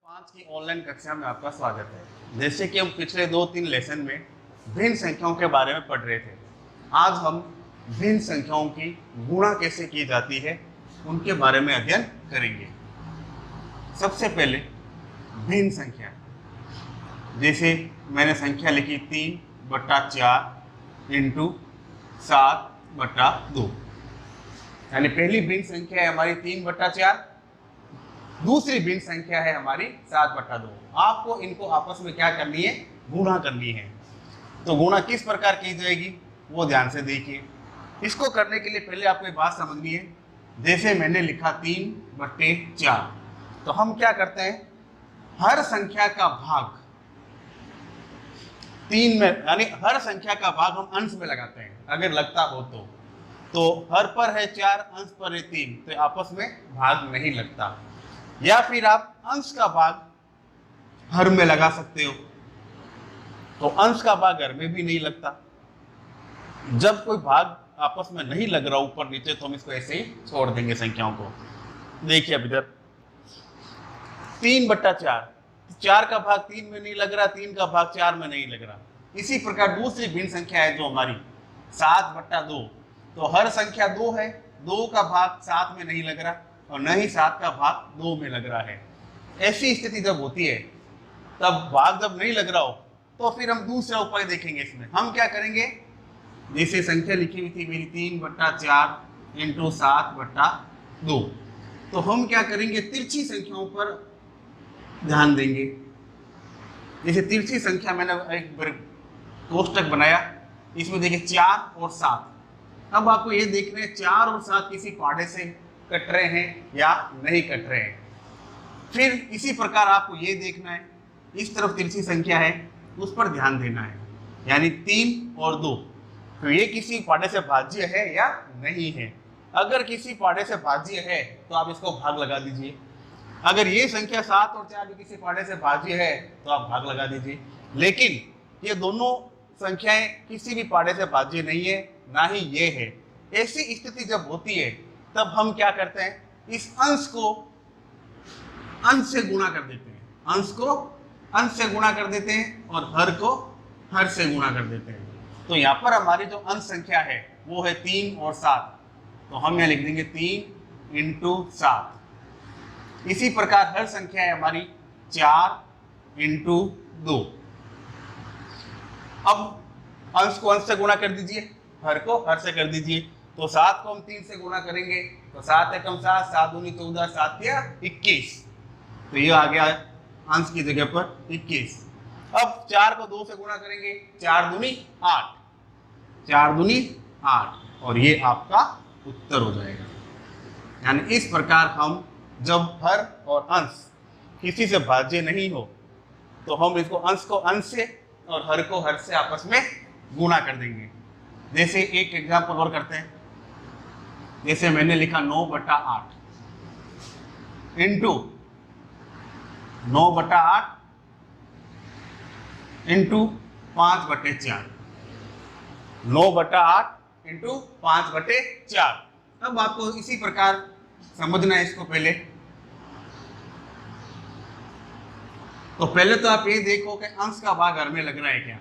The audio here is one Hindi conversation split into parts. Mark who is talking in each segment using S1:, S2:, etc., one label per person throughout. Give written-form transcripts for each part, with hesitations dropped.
S1: 5 की ऑनलाइन कक्षा में आपका स्वागत है। जैसे कि हम पिछले 2-3 लेसन में भिन्न संख्याओं के बारे में पढ़ रहे थे, आज हम भिन्न संख्याओं की गुणा कैसे की जाती है उनके बारे में अध्ययन करेंगे। सबसे पहले भिन्न संख्या, जैसे मैंने संख्या लिखी 3/4 इंटू 7/2, यानी पहली भिन्न संख्या है हमारी 3/4, दूसरी भिन्न संख्या है हमारी 7/2। आपको इनको आपस में क्या करनी है, गुणा करनी है। तो गुणा किस प्रकार की जाएगी वो ध्यान से देखिए। इसको करने के लिए पहले आपको एक बात समझनी है। जैसे मैंने लिखा 3/4, तो हम क्या करते हैं, हर संख्या का भाग 3 में, यानी हर संख्या का भाग हम अंश में लगाते हैं अगर लगता हो तो हर पर है 4, अंश पर है 3, तो आपस में भाग नहीं लगता। या फिर आप अंश का भाग हर में लगा सकते हो, तो अंश का भाग हर में भी नहीं लगता। जब कोई भाग आपस में नहीं लग रहा ऊपर नीचे, तो हम इसको ऐसे ही छोड़ देंगे संख्याओं को। देखिए अब इधर 3/4, 4 का भाग 3 में नहीं लग रहा, 3 का भाग 4 में नहीं लग रहा। इसी प्रकार दूसरी भिन्न संख्या है जो हमारी 7/2, तो हर संख्या 2 है, 2 का भाग 7 में नहीं लग रहा और न ही 7 का भाग 2 में लग रहा है। ऐसी स्थिति जब होती है, तब भाग जब नहीं लग रहा हो, तो फिर हम दूसरा उपाय देखेंगे। इसमें हम क्या करेंगे, जैसे संख्या लिखी हुई थी मेरी 3/4 इंटू 7/2, तो हम क्या करेंगे, तिरछी संख्याओं पर ध्यान देंगे। जैसे तिरछी संख्या मैंने एक कोष्टक बनाया, इसमें देखिए 4 और 7। अब आपको ये देखना है 4 और 7 किसी पाढ़े से कट रहे हैं या नहीं कट रहे हैं। फिर इसी प्रकार आपको ये देखना है, इस तरफ तिरछी संख्या है उस पर ध्यान देना है, यानी 3 और 2, तो ये किसी पाढ़े से भाज्य है या नहीं है। अगर किसी पाढ़े से भाज्य है तो आप इसको भाग लगा दीजिए। अगर ये संख्या 7 और 4 भी किसी पाढ़े से भाज्य है तो आप भाग लगा दीजिए। लेकिन ये दोनों संख्याएं किसी भी पाढ़े से भाज्य नहीं है, ना ही ये है। ऐसी स्थिति जब होती है, तब हम क्या करते हैं, इस अंश को अंश से गुणा कर देते हैं, अंश को अंश से गुणा कर देते हैं और हर को हर से गुणा कर देते हैं। तो यहाँ पर हमारी जो अंश संख्या है वो है 3 और 7, तो हम यहाँ लिख देंगे 3 इंटू 7। इसी प्रकार हर संख्या है हमारी 4 इंटू 2। अब अंश को अंश से गुणा कर दीजिए, हर को हर से कर दीजिए। तो 7 को हम 3 से गुणा करेंगे, तो 7 एकम 7, 7 दूनी 14, 7 या 21, तो ये आ गया अंश की जगह पर 21। अब 4 को 2 से गुणा करेंगे, 4 दूनी 8, 4 दूनी 8, और ये आपका उत्तर हो जाएगा। यानी इस प्रकार हम जब हर और अंश किसी से भाज्य नहीं हो, तो हम इसको अंश को अंश से और हर को हर से आपस में गुणा कर देंगे। जैसे एक एग्जाम्पल और करते हैं। जैसे मैंने लिखा 9/8 इंटू 9/8 इंटू 5/4, 9/8 इंटू 5/4। अब आपको इसी प्रकार समझना है इसको। पहले तो आप ये देखो कि अंश का भाग हर में लग रहा है क्या।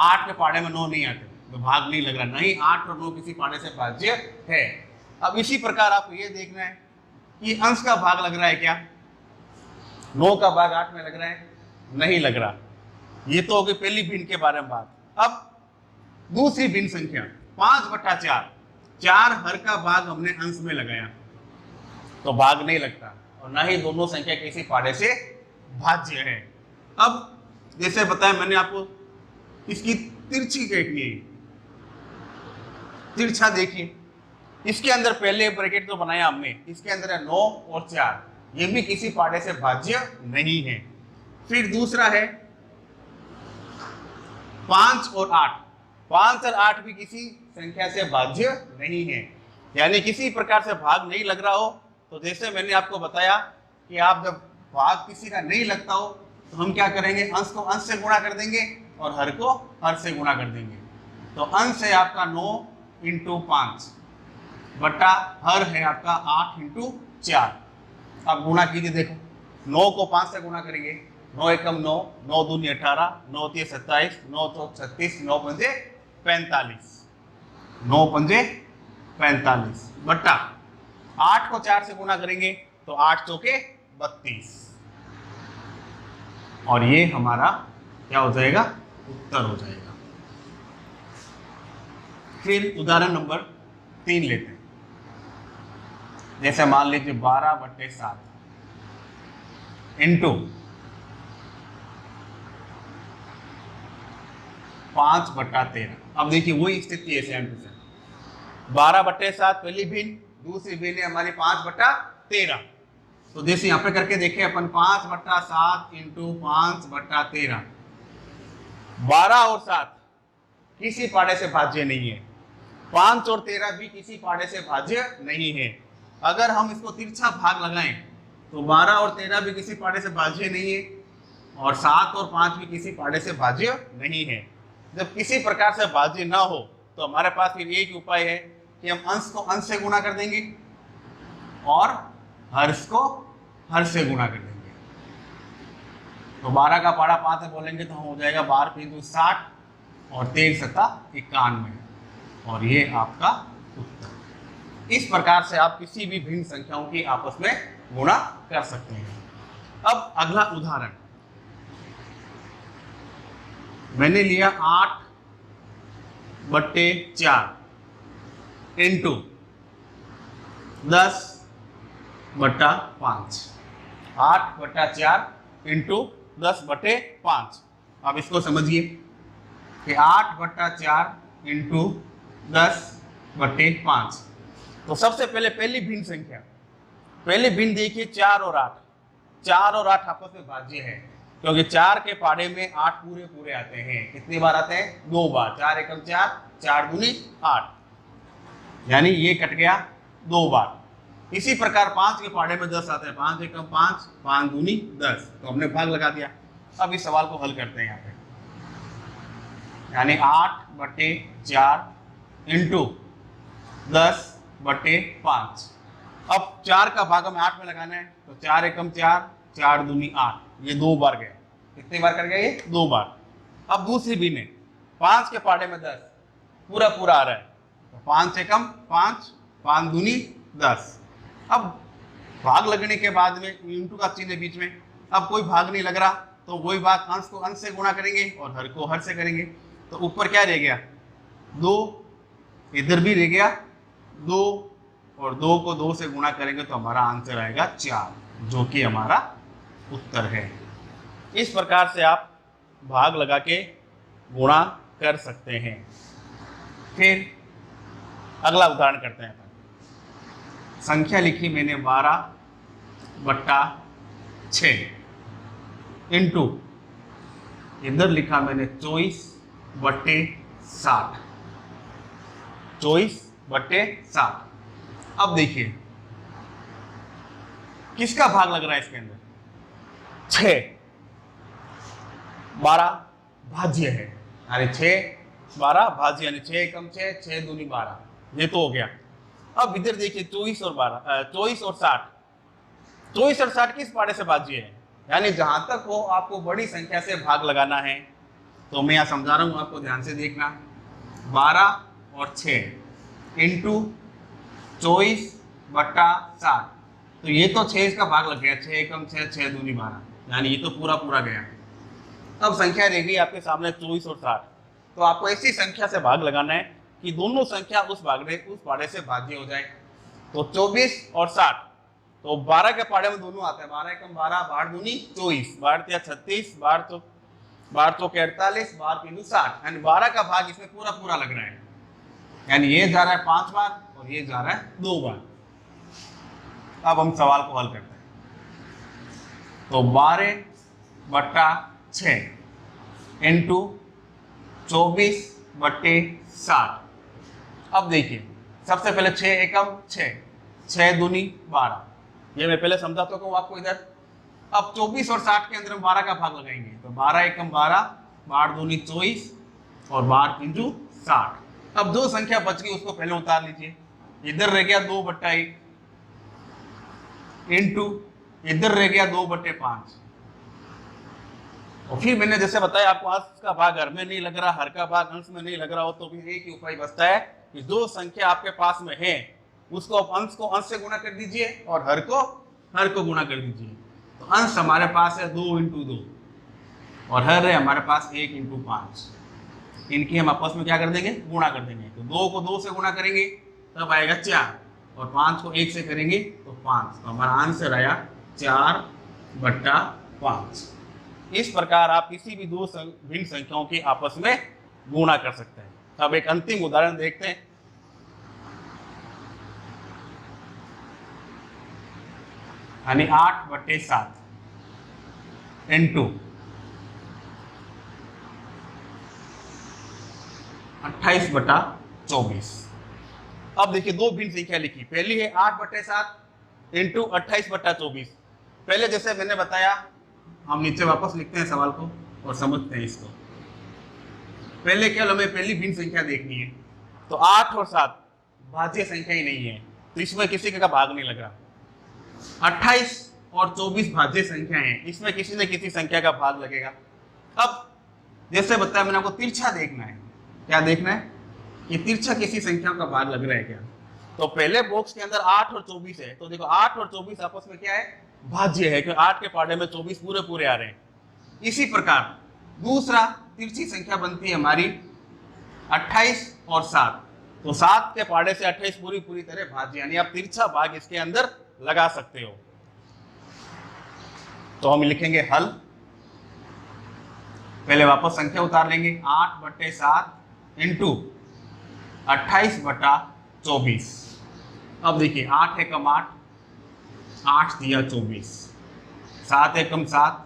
S1: 8 के पाढ़े में 9 नहीं आते तो भाग नहीं लग रहा, नहीं 8 और 9 किसी पाढ़े से भाज्य है। अब इसी प्रकार आपको ये देखना है कि अंश का भाग लग रहा है क्या, 9 का भाग 8 में लग रहा है, नहीं लग रहा। ये तो होगी पहली भिन्न के बारे में बात। अब दूसरी भिन्न संख्या 5/4, 4 हर का भाग हमने अंश में लगाया तो भाग नहीं लगता, और ना ही दोनों संख्या किसी पाढ़े से भाज्य है। अब जैसे बताया मैंने आपको, इसकी तिरछी देखनी है, तिरछा देखिए। इसके अंदर पहले ब्रैकेट तो बनाया हमने, इसके अंदर है 9 और 4, ये भी किसी पाढ़े से भाज्य नहीं है। फिर दूसरा है 5 और 8, 5 और 8 भी किसी संख्या से भाज्य नहीं है, यानी किसी प्रकार से भाग नहीं लग रहा हो। तो जैसे मैंने आपको बताया कि आप जब भाग किसी का नहीं लगता हो, तो हम क्या करेंगे, अंश को अंश से गुणा कर देंगे और हर को हर से गुणा कर देंगे। तो अंश है आपका 9 इंटू 5 बटा हर है आपका 8 इंटू 4। अब गुणा कीजिए, देखो 9 को 5 से गुणा करेंगे, 9 एकम 9, 9 दूनी 18, 9 तीय 27, 9 चौक 36, 9 पंजे 45, 9 पंजे 45 बट्टा 8 को 4 से गुणा करेंगे तो 8 चौके 32, और ये हमारा क्या हो जाएगा, उत्तर हो जाएगा। फिर उदाहरण नंबर 3 लेते हैं। जैसे मान लीजिए 12/7 इंटू 5/13। अब देखिए वही स्थिति है सेम टू सेम। 12/7 पहली भिन्न, दूसरी भिन्न है हमारी 5/13। तो जैसे यहां पे करके देखें अपन 5/7 इंटू 5/13, 12 और 7 किसी पाड़े से भाज्य नहीं है, 5 और 13 भी किसी पाड़े से भाज्य नहीं है। अगर हम इसको तिरछा भाग लगाएं तो 12 और 13 भी किसी पाड़े से भाज्य नहीं है, और 7 और 5 भी किसी पाड़े से भाज्य नहीं है। जब किसी प्रकार से भाज्य ना हो तो हमारे पास फिर एक उपाय है कि हम अंश को अंश से गुणा कर देंगे और हर्ष को हर्ष से गुणा कर देंगे। तो 12 का पाड़ा 5 से बोलेंगे तो हो जाएगा 12 × 60 और 13 सत्ता 91, और ये आपका उत्तर। इस प्रकार से आप किसी भी भिन्न संख्याओं की आपस में गुणा कर सकते हैं। अब अगला उदाहरण मैंने लिया 8/4 इंटू 10/5, 8/4 इंटू 10/5। अब इसको समझिए कि 8/4 इंटू 10/5। तो सबसे पहले पहली भिन्न संख्या, पहली भिन्न देखिए 4 और 8, 4 और 8 आपस में भाज्य है, क्योंकि 4 के पाड़े में 8 पूरे पूरे आते हैं। कितनी बार आते हैं, 2 बार। 4 एकम 4, 4 दूनी 8, यानी ये कट गया 2 बार। इसी प्रकार 5 के पाड़े में 10 आते हैं, 5 एकम 5, 5 दूनी 10, तो हमने भाग लगा दिया। अब इस सवाल को हल करते हैं यहाँ पे, यानी 8/4 इंटू 10/5। अब 4 का भाग हमें 8 में लगाना है, तो 4 एकम 4, 4 दूनी 8, ये 2 बार गया। कितनी बार कर गया ये, 2 बार। अब दूसरी भी ने 5 के पाड़े में 10 पूरा पूरा आ रहा है, तो 5 एकम 5, 5 दूनी 10। अब भाग लगने के बाद में इंटू का चिन्ह बीच में, अब कोई भाग नहीं लग रहा तो वही भाग अंश को अंश से गुणा करेंगे और हर को हर से करेंगे। तो ऊपर क्या रह गया, 2, इधर भी रह गया 2, और 2 को 2 से गुणा करेंगे तो हमारा आंसर आएगा 4, जो कि हमारा उत्तर है। इस प्रकार से आप भाग लगा के गुणा कर सकते हैं। फिर अगला उदाहरण करते हैं। संख्या लिखी मैंने 12/6 इंटू इधर लिखा मैंने 24/60, 24/60। अब देखिए किसका भाग लग रहा है इसके अंदर, 6, 12 भाज्य है, यानी 6, 12 भाज्य, यानी 6 एकम 6, 6 दूनी 12, ये तो हो गया। अब इधर देखिए 24 और 60, 24 और 60 किस पाड़े से भाज्य है, यानी जहां तक हो आपको बड़ी संख्या से भाग लगाना है। तो मैं यहाँ समझा रहा हूँ, आपको ध्यान से देखना। 12 और 6 इंटू 24/60, तो ये तो 6 इसका भाग लग गया, 6 एकम 6, 6 दूनी 12, यानी ये तो पूरा पूरा गया। अब संख्या रह गई आपके सामने 24 और 60। तो आपको ऐसी संख्या से भाग लगाना है कि दोनों संख्या उस पाड़े से भाज्य हो जाए। तो 24 और 60, तो 12 के पाड़े में दोनों आते हैं, 12 एकम 12, 12 दूनी 24, 12 तिया 36, 12 चौके 48, 12 तीन 60, यानी 12 का भाग इसमें पूरा पूरा लग रहा है, यानी ये जा रहा है 5 बार और ये जा रहा है 2 बार। अब हम सवाल को हल करते हैं। तो 12/6 इंटू 24/60। अब देखिए सबसे पहले 6 एकम 6, 6 दूनी 12, ये मैं पहले समझाता हूँ आपको इधर। अब 24 और 60 के अंदर हम 12 का भाग लगाएंगे, तो 12 एकम 12, 12 दूनी 24 और 12 तीन 60। अब दो संख्या बच गई, उसको पहले उतार लीजिए। इधर रह गया 2/1 इंटू इधर रह गया 2/5। और फिर मैंने जैसे बताया आपको, अंश का भाग हर में नहीं लग रहा, हर का भाग अंश में नहीं लग रहा हो तो फिर एक ही उपाय बचता है कि जो संख्या आपके पास में है उसको आप अंश को अंश से गुणा कर दीजिए और हर को गुणा कर दीजिए। तो अंश हमारे पास है 2 × 2 और हर है हमारे पास 1 × 5। इनकी हम आपस में क्या कर देंगे, गुणा कर देंगे। तो 2 को 2 से गुणा करेंगे तब आएगा 4 और 5 को 1 से करेंगे तो 5। तो हमारा आंसर आया 4/5। इस प्रकार आप किसी भी दो भिन्न संख्याओं की आपस में गुणा कर सकते हैं। अब एक अंतिम उदाहरण देखते हैं। यानी 8/7 इंटू 28/24। अब देखिए दो भिन्न संख्या लिखी, पहली है 8/7 इंटू 28/24। पहले जैसे मैंने बताया, हम नीचे वापस लिखते हैं सवाल को और समझते हैं इसको। पहले केवल हमें पहली भिन्न संख्या देखनी है। तो 8 और 7 भाज्य संख्या ही नहीं है, तो इसमें किसी का भाग नहीं लग रहा। 28 और 24 भाज्य संख्या हैं, इसमें किसी न किसी संख्या का भाग लगेगा। अब जैसे बताया मैंने आपको, तिरछा देखना है। क्या देखना है कि तिरछा किसी संख्या का भाग लग रहा है क्या। तो पहले बॉक्स के अंदर 8 और 24 है, तो देखो 8 और 24 आपस में क्या है, भाज्य है, क्योंकि 8 के पहाड़े में 24 पूरे पूरे आ रहे हैं। इसी प्रकार दूसरा तिरछी संख्या बनती है हमारी 28 और 7। तो 7 के पहाड़े से 28 पूरी पूरी तरह भाज्य, यानी आप तिरछा भाग इसके अंदर लगा सकते हो। तो हम लिखेंगे हल। पहले वापस संख्या उतार लेंगे, 8/7 इंटू 28/24। अब देखिए 8 है कम 8, 8 दिया 24, 7 है कम 7,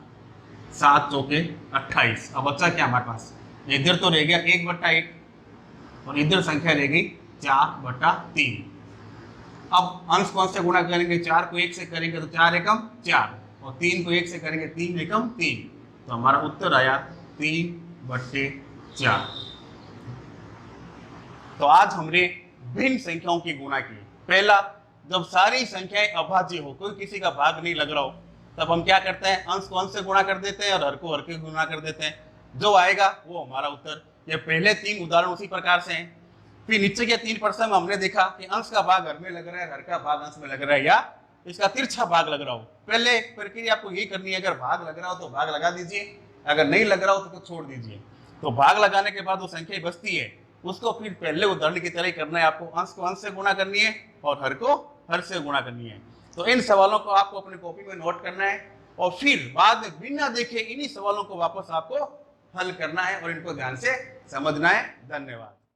S1: 7 चौके 28। अब बच्चा क्या हमारे पास, इधर तो रह गया 1/8 और इधर संख्या रह गई 4/3। अब अंश को अंश से गुणा करेंगे, 4 को 1 से करेंगे तो 4 एकम 4 और 3 को 1 से करेंगे 3 एकम 3। तो हमारा उत्तर आया 3/4। तो आज हमने भिन्न संख्याओं की गुणा की। पहला, जब सारी संख्याएं अभाज्य हो, कोई किसी का भाग नहीं लग रहा हो, तब हम क्या करते हैं, अंश को अंश से गुणा कर देते हैं और हर को हर के गुणा कर देते हैं। जो आएगा वो हमारा उत्तर। ये पहले 3 उदाहरण उसी प्रकार से हैं। फिर नीचे के 3 प्रश्न में हमने देखा कि अंश का भाग हर में लग रहा है, हर का भाग अंश में लग रहा है, या इसका तिरछा भाग लग रहा हो। पहले प्रक्रिया आपको यही करनी है, अगर भाग लग रहा हो तो भाग लगा दीजिए, अगर नहीं लग रहा हो तो छोड़ दीजिए। तो भाग लगाने के बाद वो संख्या बचती है, उसको फिर पहले उदाहरण की तरह ही करना है। आपको अंश को अंश से गुणा करनी है और हर को हर से गुणा करनी है। तो इन सवालों को आपको अपनी कॉपी में नोट करना है और फिर बाद में बिना देखे इन्हीं सवालों को वापस आपको हल करना है और इनको ध्यान से समझना है। धन्यवाद।